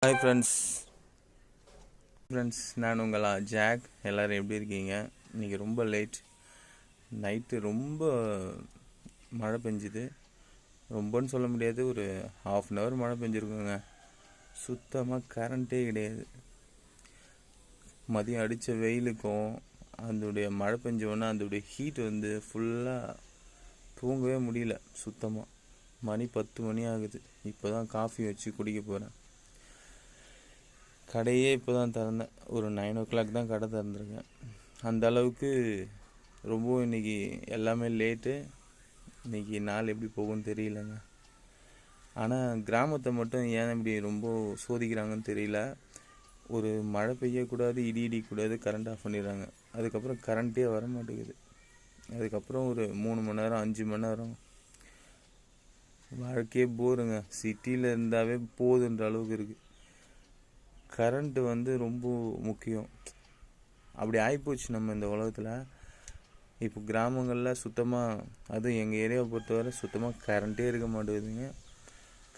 Hi friends நான் உங்களா jack. எல்லோரும் எப்படி இருக்கீங்க? இன்றைக்கி ரொம்ப லேட் நைட்டு, ரொம்ப மழை பெஞ்சுது. ரொம்பன்னு சொல்ல முடியாது, ஒரு ½ மழை பெஞ்சிருக்குங்க. சுத்தமாக கரண்ட்டே கிடையாது. மதியம் அடித்த வெயிலுக்கும் அதோடைய மழை பெஞ்சோன்னா அதோடைய ஹீட் வந்து ஃபுல்லாக தூங்கவே முடியல சுத்தமாக. மணி 10 மணி ஆகுது. இப்போ தான் காஃபி வச்சு குடிக்க போகிறேன். கடையே இப்போ தான் திறந்தேன். ஒரு 9 o'clock தான் கடை திறந்துருக்கேன். அந்த அளவுக்கு ரொம்பவும் இன்றைக்கி எல்லாமே லேட்டு. இன்றைக்கி நாள் எப்படி போகும்னு தெரியலங்க. ஆனால் கிராமத்தை மட்டும் ஏன் இப்படி ரொம்ப சோதிக்கிறாங்கன்னு தெரியல. ஒரு மழை பெய்யக்கூடாது, இடி இடிக்கூடாது, கரண்ட் ஆஃப் பண்ணிடுறாங்க. அதுக்கப்புறம் கரண்ட்டே வர மாட்டேங்குது. அதுக்கப்புறம் ஒரு 3 மணி நேரம் 5 மணி நேரம் வாழ்க்கையே போருங்க. சிட்டியில் இருந்தாவே போதுன்ற அளவுக்கு இருக்குது. கரண்ட்டு வந்து ரொம்ப முக்கியம். அப்படி ஆகிப்போச்சு நம்ம இந்த உலகத்தில். இப்போ கிராமங்களில் சுத்தமாக, அதுவும் எங்கள் ஏரியாவை பொறுத்தவரை சுத்தமாக கரண்ட்டே இருக்க மாட்டேங்குதுங்க.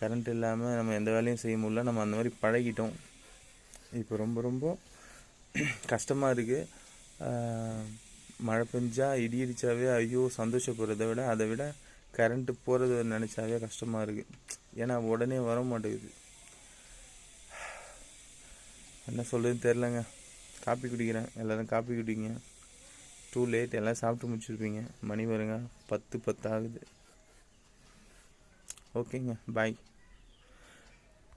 கரண்ட் இல்லாமல் நம்ம எந்த வேலையும் செய்ய முடியல. நம்ம அந்த மாதிரி பழகிட்டோம். இப்போ ரொம்ப ரொம்ப கஷ்டமாக இருக்குது. மழை பெஞ்சால் இடி இடித்தாவே ஐயோ சந்தோஷப்படுறத விட அதை விட கரண்ட்டு போகிறது நினச்சாவே கஷ்டமாக இருக்குது. ஏன்னா உடனே வர மாட்டேங்குது. என்ன சொல்கிறதுன்னு தெரிலங்க. காப்பி குடிக்கிறேன். எல்லோரும் காப்பி குடிங்க. Too late. எல்லாம் சாப்பிட்டு முடிச்சிருப்பீங்க. மணி வருங்க 10 ஆகுது. ஓகேங்க, பாய்.